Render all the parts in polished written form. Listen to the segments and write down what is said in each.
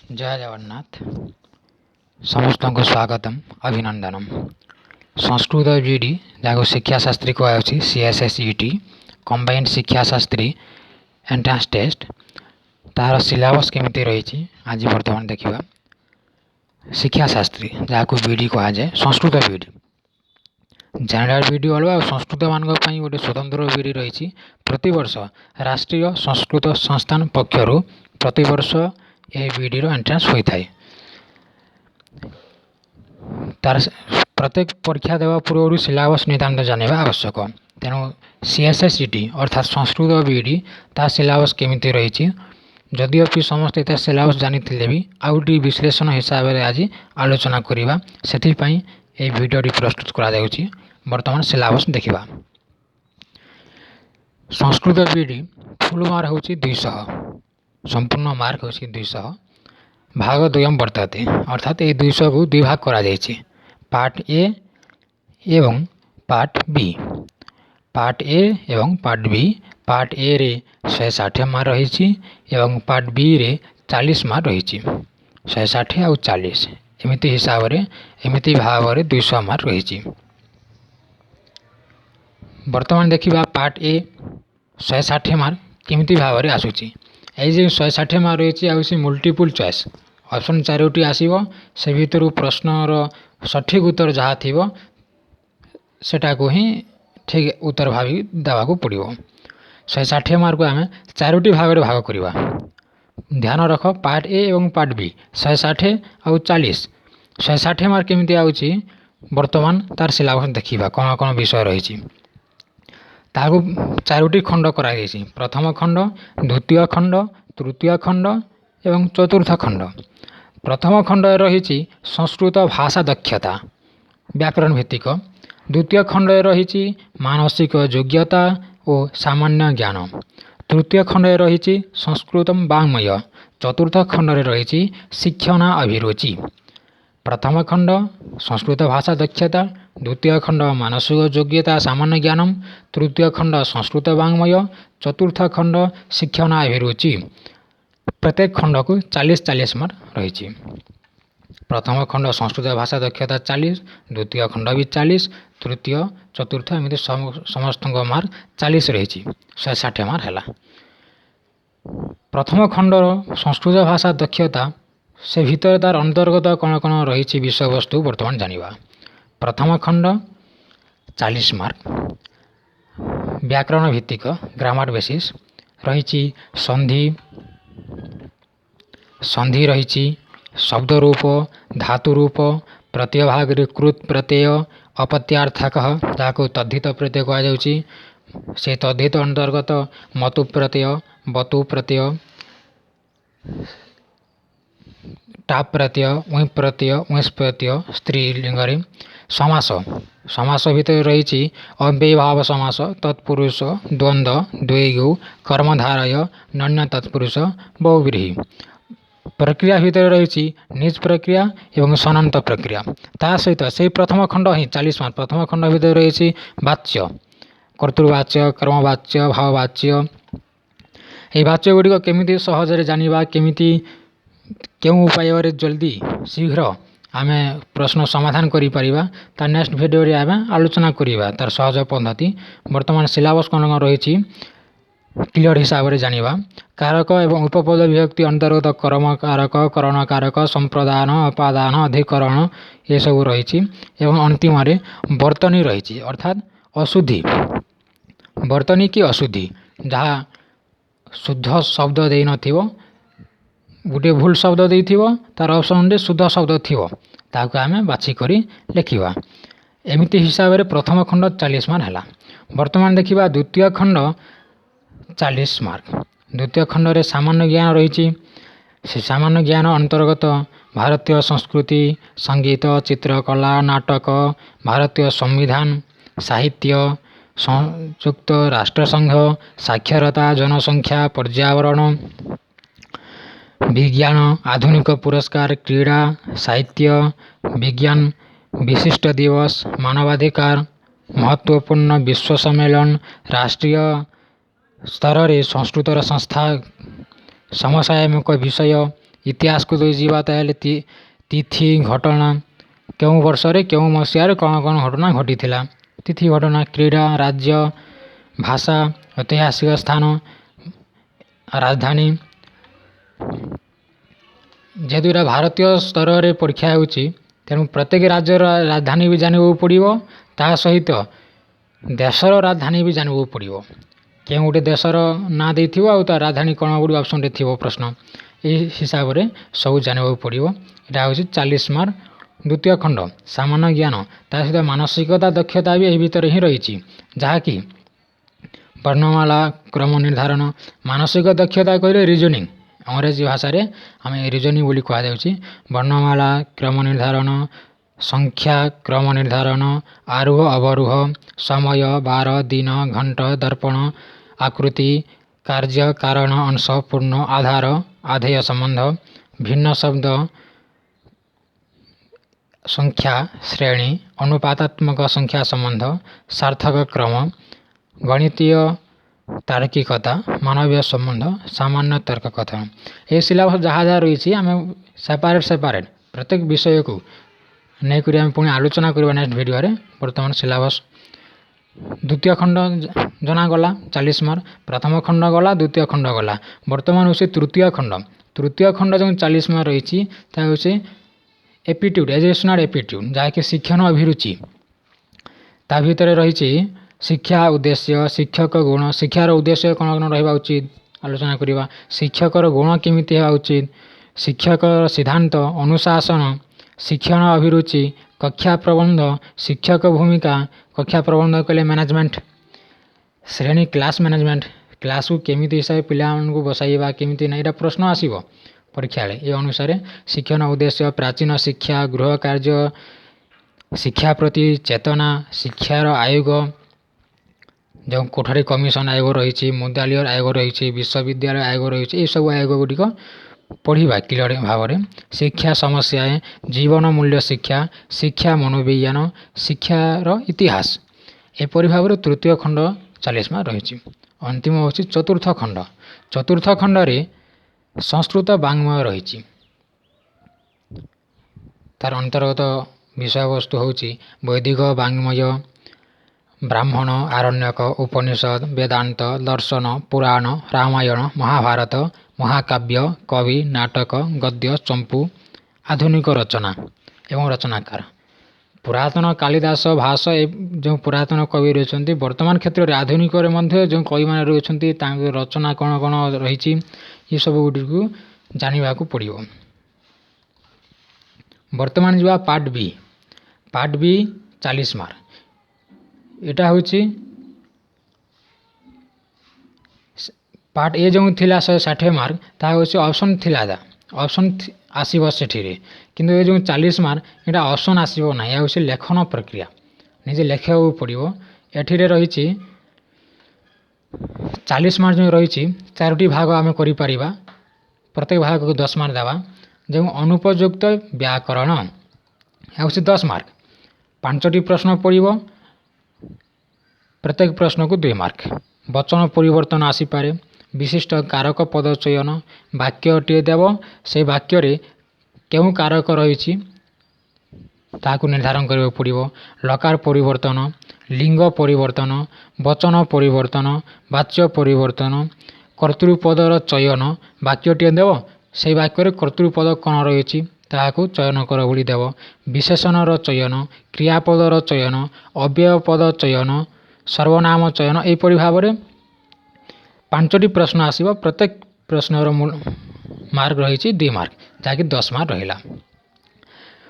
जय जगन्नाथ समस्त को स्वागतम अभिनंदनम। संस्कृत जीडी जहाँ शिक्षा शास्त्री कहुच्छी CSSET कंबाइंड शिक्षा शास्त्री एंट्रांस टेस्ट तार सिलेबस केमिति रही आज बर्तमान देखा। शिक्षा शास्त्री जहाँ को बीडी कह जाए संस्कृत बीडी जनरल बीडी अलग संस्कृत मान गोटे स्वतंत्र बीडी रही। प्रतिवर्ष राष्ट्रीय संस्कृत संस्थान पक्षर प्रतिवर्ष यह बीडी एंट्रांस होता है। तार प्रत्येक परीक्षा देवा पूर्व सिलेबस नितांत जाना आवश्यक। तेणु CSSET अर्थात संस्कृत बीडी ता सिलेबस केमिति रही जदिओ समस्त इतना सिलेबस जानी भी आउटी विश्लेषण हिसाब से आज आलोचना करवा से भिडियोटी प्रस्तुत करा। वर्तमान सिलेबस देखा। संस्कृत बीडी फुल मार्क हूँ 200 संपूर्ण मार्क हूँ 200 भाग द्वयम वर्तते अर्थात ये 200 को दुई भाग करा जायछि। पार्ट ए एवं पार्ट बी। पार्ट ए एवं पार्ट बी। पार्ट ए रे 160 मार्क रही एवं पार्ट बी रे 40 मार्क रही 160 आउ 40 एमती हिसाब से एमती भाव में 200 मार्क रही। वर्तमान देखा पार्ट ए 160 मार्क केमिति भाव में आसूची। ये 160 मार्क रही आउसी मल्टीपल चॉइस ऑप्शन 4टी आसीबो से भितर प्रश्नर सठिक उत्तर जहाँ थी सेटा को ही ठीक उत्तर भावी देवाक पड़ो। 160 मार्क को आम 4टी भाग में भाग करवा। ध्यान रख पार्ट ए एवं पार्ट बी 160 आउ 40। 160 मार्क केमिति आउची वर्तमान तार सिलेबस देखा कौन कौन विषय रही। ताकू 4टी खंड कराई। प्रथम खंड, द्वितीय खंड, तृतीय खंड एवं चतुर्थ खंड। प्रथम खंड रही संस्कृत भाषा दक्षता व्याकरण भित्तिक। द्वितीय खंड रही मानसिक योग्यता और सामान्य ज्ञान। तृतीय खंड रही संस्कृत वाङ्मय। चतुर्थ खंड रही शिक्षण अभिरुचि। प्रथम खंड संस्कृत भाषा दक्षता, द्वितीय खंड मानसिक योग्यता सामान्य ज्ञानम, तृतीय खंड संस्कृत वाङ्मय, चतुर्थ खंड शिक्षण अभिरुचि। प्रत्येक खंड को 40-40 मार्क रही। प्रथम खंड संस्कृत भाषा दक्षता 40, द्वितीय खंड भी 40, तृतीय चतुर्थ एमती समस्त मार्क 40 रही 160 मार्क है। प्रथम खंड संस्कृत भाषा दक्षता से भीतर तार अंतर्गत कौन कौन रही विषय वस्तु वर्तमान जानिबा। प्रथम खंड 40 मार्क व्याकरण भित्तिक ग्रामर बेसिस रही। संधि रही, शब्द रूप, धातु रूप, प्रत्यय भाग कृत प्रत्यय, अपत्यार्थक जहाँ तद्धित प्रत्यय कहुच्छी से तद्धित अंतर्गत मतु प्रत्यय, बतु प्रत्यय, टाप प्रत्यय, उँ प्रत्यय, उस प्रत्यय स्त्रीलिंग। समास समास भितर रही अव्ययभाव समास, तत्पुरुष, द्वंद्व, द्वैगु, कर्मधारय, नन्य तत्पुरुष, बहुव्रीहि। प्रक्रिया भितर रही निज प्रक्रिया एवं सनंत प्रक्रिया। ता सहित से प्रथम खंड ही 40 मार्क। प्रथम खंड भितर रही वाच्य, कर्तृवाच्य, कर्मवाच्य, भाववाच्य। ये वाच्य गुड़िक केमिति सहजरे जानिबा, केमिति केउं उपाय जल्दी शीघ्र आम प्रश्न समाधान करि परिबा ता नेक्स्ट वीडियो रे आम आलोचना करिबा। तार सहज पद्धति वर्तमान सिलेबस कौन कौन रही क्लियर हिसाब से जानिबा। कारक एवं उपपद विभक्ति अंतर्गत कर्म कारक, करण कारक, संप्रदान, अपादान, अधिकरण ये सब रही। एवं अंतिम वर्तनी रही अर्थात अशुद्धि। वर्तनी की अशुद्धि जहाँ शुद्ध शब्द दे न गोटे भूल शब्द दे तार ऑप्शन रे शुद्ध शब्द थी ताकू आम बाछिक लिखा। एमती हिसाब से प्रथम खंड 40 मार्क है। वर्तमान देखा द्वितीय खंड 40 मार्क। द्वितीय खंड रे सामान्य ज्ञान रही। से सामान्य ज्ञान अंतर्गत भारतीय संस्कृति, संगीत, चित्रकला, नाटक, भारतीय संविधान, साहित्य, संयुक्त राष्ट्र संघ, साक्षरता, जनसंख्या, पर्यावरण, विज्ञान, आधुनिक पुरस्कार, क्रीड़ा, साहित्य, विज्ञान, विशिष्ट दिवस, मानवाधिकार, महत्वपूर्ण विश्व सम्मेलन, राष्ट्रीय स्तर रे संस्कृतर संस्था, समसामयिक विषय, इतिहास को तो जीवा ताले तिथि घटना केउं वर्षरे केउं मसीहारे कौन कौन घटना घटिथिला तिथि घटना क्रीड़ा राज्य भाषा ऐतिहासिक स्थान राजधानी जेहेतु यहाँ भारतीय स्तर में परीक्षा होची तेणु प्रत्येक राज्यर राजधानी भी जानवाक पड़ो ता सहित देशर राजधानी भी जानवाक पड़ो केउं गोटे देशर ना देथिबो आ तार राजधानी कौन गोटे ऑप्शन रे थिबो प्रश्न ए हिसाब रे सब जानवाक पड़ो। एटा होची 40 मार्क द्वितीय खंड सामान्य ज्ञान ता सहित मानसिकता दक्षता भी एही भितर ही रही जहाँकि वर्णमाला क्रम निर्धारण मानसिक दक्षता कहले रिजनिंग अंग्रेजी भाषा रे आम रिजनिंग बोली कह जाउची वर्णमाला क्रम निर्धारण संख्या क्रम निर्धारण आरोह अवरोह समय बार दिन घंटा दर्पण आकृति कार्य कारण अंश पूर्ण आधार आधेय संबंध भिन्न शब्द संख्या श्रेणी अनुपातात्मक संख्या संबंध सार्थक क्रम गणितीय तार्किकता मानवीय संबंध सामान्य तर्क कथन ये सिलेबस जहाँ जहाँ रही आम सेपारेट प्रत्येक विषय को नहीं करी आम पुणी आलोचना करवा नेक्स्ट वीडियो रे। वर्तमान सिलेबस द्वितीय खंड जनागला 40 मार्क प्रथम खंड गला द्वितीय खंड गला वर्तमान हूँ तृतीय खंड जो 40 मार्क रही एप्टीट्यूड एजुकेशनल एप्टीट्यूड जहाँकि शिक्षण अभिरुचि ता भितर रही शिक्षा उद्देश्य शिक्षक गुण शिक्षार उद्देश्य कौन कौन रहा उचित आलोचना करवा शिक्षकर गुण केमिति हेबा उचित शिक्षक सिद्धांत अनुशासन शिक्षण अभिरुचि कक्षा प्रबंध शिक्षक भूमिका कक्षा प्रबंध कहले मैनेजमेंट श्रेणी क्लास मैनेजमेंट क्लास को केमिति हिसाब पिला को बसाइबा केमिति ना प्रश्न आसीबो परीक्षा ये अनुसार शिक्षण उद्देश्य प्राचीन शिक्षा गृह कार्य शिक्षा प्रति चेतना शिक्षार आयोग जो कोठारी कमिशन आयोग रही मुद्रालय आयोग रही विश्वविद्यालय आयोग रही ये सब आयोग गुड़िक पढ़ा क्लियर भाव में शिक्षा समस्याएं जीवन मूल्य शिक्षा शिक्षा मनोविज्ञान शिक्षार इतिहास एपरी भाव में तृतीय खंड 40 मार्क रही। अंतिम हूँ चतुर्थ खंड रे संस्कृत वाङ्मय रही तार अंतर्गत विषय वस्तु हूँ वैदिक वाङ्मय ब्राह्मण आरण्यक उपनिषद वेदांत दर्शन पुराण रामायण महाभारत महाकाव्य कवि नाटक गद्य चंपू आधुनिक रचना एवं रचनाकार पुरातन कालिदास भाष जो पुरातन कवि रही वर्तमान क्षेत्र में आधुनिक जो कवि मान रही रचना कौन कौन रही ये सब गुड़ी को जानवा पड़ो। वर्तमान जो पार्ट बी 40 मार्क एटा हूँ पार्ट ए जो थिला 160 मार्क ता हूँ ऑप्शन थिला ऑप्शन आसीबो सेठीरे किंतु ये जो 40 मार्क एटा ऑप्शन आसीबो ना या हूँ लेखन प्रक्रिया निजे लेखा पड़ो एठीरे रही 40 मार्क जो रही 4टी भाग आम कर प्रत्येक भाग को 10 मार्क देवा जो अनुपयुक्त व्याकरण हूँ 10 मार्क 5टी प्रश्न पड़ो प्रत्येक प्रश्न को 2 मार्क वचन परिवर्तन आसीपारे विशिष्ट कारक पद चयन वाक्यटे देव से वाक्य रे केउं कारक रही ताकू निर्धारण करने पड़ो लकार परिवर्तन लिंग परिवर्तन वचन परिवर्तन वाच्य परिवर्तन कर्तृपदर चयन वाक्यटे देव से वाक्य कर्तृपद कौन रही ताकू चयन कर बोली देव विशेषणर चयन क्रियापदर चयन अव्यय पद चयन सर्वनाम चयन एपरी भाव में 5टी प्रश्न आसीबो प्रत्येक प्रश्नर मार्क रही 2 मार्क जहाँकि 10 मार्क रहा।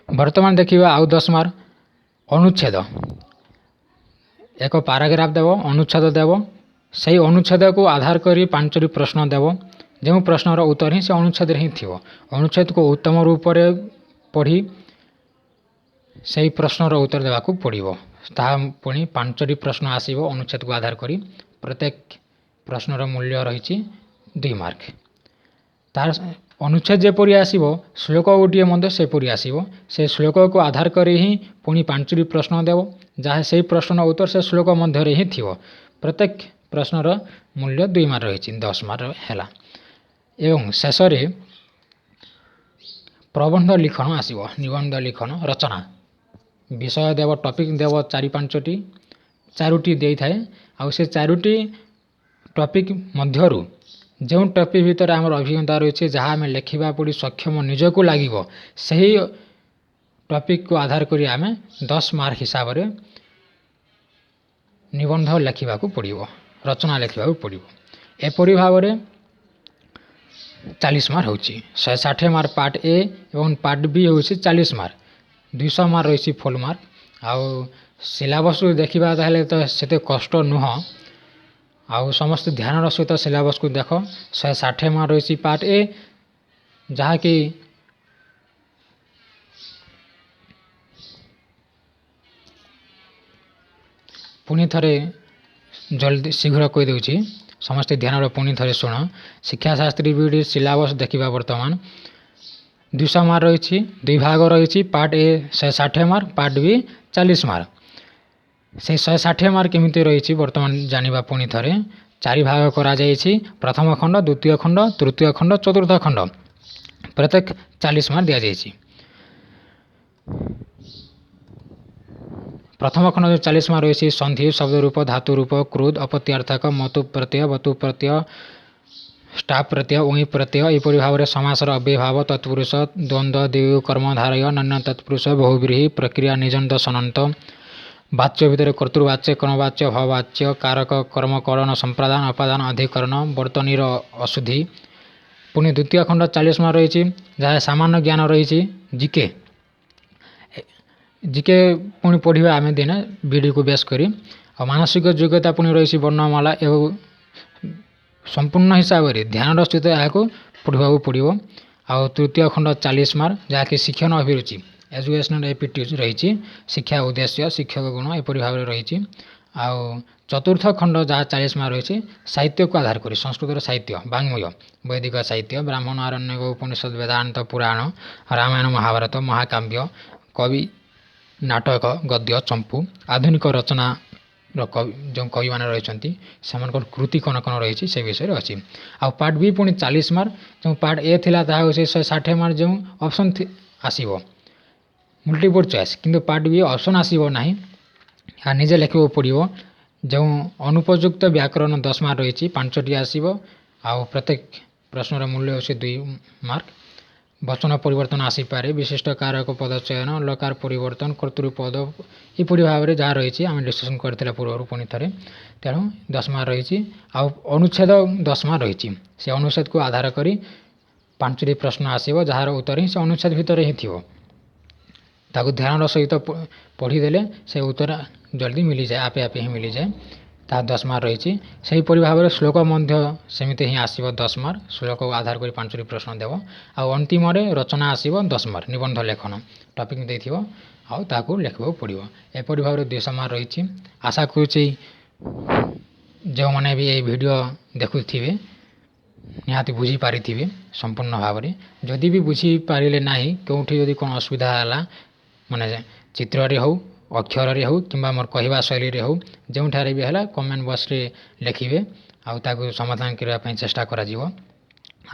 वर्तमान देखिए आउ 10 मार्क अनुच्छेद एक पाराग्राफ देव अनुच्छेद देव से अनुच्छेद को आधार करी 5टी प्रश्न देव जो प्रश्नर उत्तर ही से अनुच्छेद ही थी अनुच्छेद को उत्तम रूप से पढ़ी से प्रश्नर उत्तर देवाक पड़ो ता पुणी 5टी प्रश्न आसीबो अनुच्छेद को आधार करी प्रत्येक प्रश्नर मूल्य रही 2 मार्क तार अनुच्छेद जेपरी आसीबो श्लोक गोटे मध्य सेपरी आसीबो से श्लोक को आधार करी ही पुणी 5टी प्रश्न देव जहाँ से प्रश्न उत्तर से श्लोक मध्य ही थी प्रत्येक प्रश्नर मूल्य 2 मार्क रही 10 मार्क है एवं शेष प्रबंध लिखन आसिबो निबंध लिखन रचना विषय देव टॉपिक देव 4-5टी 4टी देई थाए आ से 4टी टॉपिक मध्यरु जो टॉपिक भीतर आम अभिज्ञता रही जहाँ आम लिखा पड़ी सक्षम निजक लगे से टॉपिक को आधार करी आम 10 मार्क हिसाब से निबंध लिखा पड़ो रचना लिखा पड़ो एपरी भाव में 40 मार्क होची 160 मार्क पार्ट ए एवं पार्ट बी होची 40 मार्क 200 मार्क रही फुल मार्क आउ सिलेबस देखा तो से कष्ट नुह आउ समस्त ध्यान सहित सिलेबस को देख 160 मार्क रही पार्ट ए जहाँकि पुणी थरे जल्दी शीघ्र कहीदे समस्ते ध्यान पुणी थे शुण शिक्षाशास्त्री बीडी सिलेबस देखा बर्तमान 200 मार्क रही 2 भाग रही part A 160 mark part B 40 mark से 160 मार्क केमिति रही बर्तमान जानिबा पुणी थे 4 भाग करा जायछि प्रथम खंड द्वितीय खंड तृतीय खंड चतुर्थ खंड प्रत्येक 40 मार्क दिया जायछि प्रथम खंड 40 मार्क रही संधि शब्द रूप धातु रूप क्रोध अपत्यार्थक मतु प्रत्यय वतु प्रत्यय स्टाप प्रत्यय उई प्रत्यय एपरी भाव में समासर अव्ययभाव तत्पुरुष द्वंद्व द्विगु कर्मधारय नन्य तत्पुरुष बहुव्रीहि प्रक्रिया निजंत सनंत वाच्य भितर कर्तृवाच्य कर्मवाच्य भववाच्य कारक कर्मकरण संप्रदान अपादान अधिकरण वर्तनीर अशुद्धि पुणी द्वितीय खंड 40 मार्क रही जहाँ सामान्य ज्ञान रही जीके जीके पुणी पढ़ा आम दिन बीडी को बेस करी और मानसिक योग्यता पुणी रही वर्णमाला एवं संपूर्ण हिसाब से ध्यान सहित यहाँ पढ़ा पड़ो आउ तृतीय खंड 40 मार्क जहाँकि शिक्षण अभिरुचि एजुकेशनल एप्टीट्यूड रही शिक्षा उद्देश्य शिक्षक गुण एपरी भाव में रही आउ चतुर्थ खंड जहाँ 40 मार्क रही साहित्य को आधार करी संस्कृत साहित्य वाङ्मय वैदिक साहित्य ब्राह्मण आरण्यक उपनिषद वेदांत पुराण रामायण महाभारत महाकाव्य कवि नाटक गद्य चंपू आधुनिक रचना जो कवि मैंने रही से कृति कौन कौन रही से विषय अच्छी आ पार्ट बी पुणी 40 मार्क जो पार्ट ए थिला ताहा होछि 160 मार्क जो ऑप्शन आसीबो मल्टीपल चॉइस किंतु पार्ट बी ऑप्शन आसीबो नाही आ निजे लिखबो पड़िबो जो अनुपयुक्त व्याकरण 10 मार्क रही 5टी आसीबो आ प्रत्येक प्रश्नर मूल्य होछि 2 मार्क वचन परिवर्तन आसीपे विशिष्ट कारक पद चयन लकार परिवर्तन कर्तृपद यपरी भाव में जहाँ रही आम डिस्कसन करते पूर्व पुणी थे तेणु 10 मार्क रही अनुच्छेद 10 मार्क रही से अनुच्छेद को आधार करी 5टी प्रश्न आसो जार उत्तर ही से अनुच्छेद भितर ही थी ताकू ध्यान सहित पढ़ीदे से उत्तर जल्दी मिल जाए आपे आपे ही मिल जाए ता 10 मार्क रही से भाव में श्लोक सेमती ही आसो 10 मार्क श्लोक को आधार कर 5टी प्रश्न देव अंतिम रचना आसो 10 मार्क निबंध लेखन टॉपिक देथिबो आउ ताकू लिखबो पड़िबो एपरि भाव में 200 मार्क रही आशा करुछि जो मैंने भी ये वीडियो देखुथिबे निहाती बुझी पारिथिबे संपूर्ण भाव में जदि भी बुझी पारिले नाही कोठी जदि कोन असुविधा हला माने चित्र रे हो अक्षर रे हो किंबा मोर कहवा शैली रे हो जोठारे भी हला कमेंट बॉक्स रे लिखिबे आउ ताकू समाधान करबा पई चेष्टा करा जीवो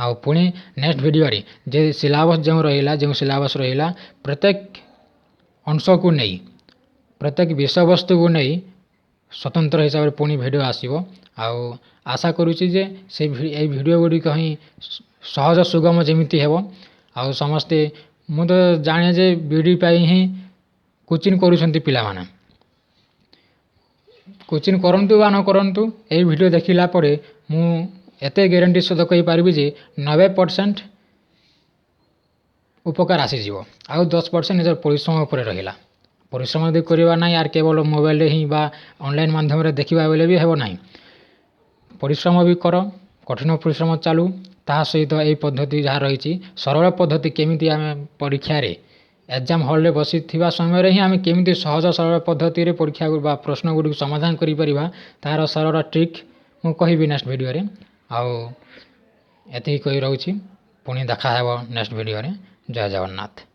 आउ पुणी नेक्स्ट वीडियो रे जे सिलेबस जो सिलेबस रहिला प्रत्येक अंश को नहीं प्रत्येक विषय वस्तु को नहीं स्वतंत्र हिसाब से पुणी वीडियो आसीबो आउ आशा करुछि जे से ए वीडियो गुडी कहीं सहज सुगम जेमिति हेबो आउ समस्ते मु तो जाने जे बीडी पाई ही कोचिंग करूछंती पिला माने कोचिंग करंतु वा न करंतु ए वीडियो देखिला परे मु एते ग्यारंटी सहित कहि पारबी जे 90% उपकार आसी जीवो आउ 10% निजर परिश्रम उपर रहिला परिश्रम यदि करबा ना यार केवल मोबाइल रे ही बा ऑनलाइन माध्यम रे देखिबा बेले भी हेबो नाही परिश्रम भी कर कठिन परिश्रम चालू ता सहित ए पद्धति जहाँ रही सरल पद्धति केमिति आमे परीक्षा रे एग्जाम हॉल रे बसी थिबा समय रे ही आमे केमिति सहज सरल पद्धति रे परीक्षा बा प्रश्न गुडी समाधान करि परिबा तार सरल ट्रिक मु कहिबी नेक्स्ट वीडियो रे आउ एति कहि रहउछि पुणी देखा हेबो नेक्स्ट वीडियो रे जय जगन्नाथ।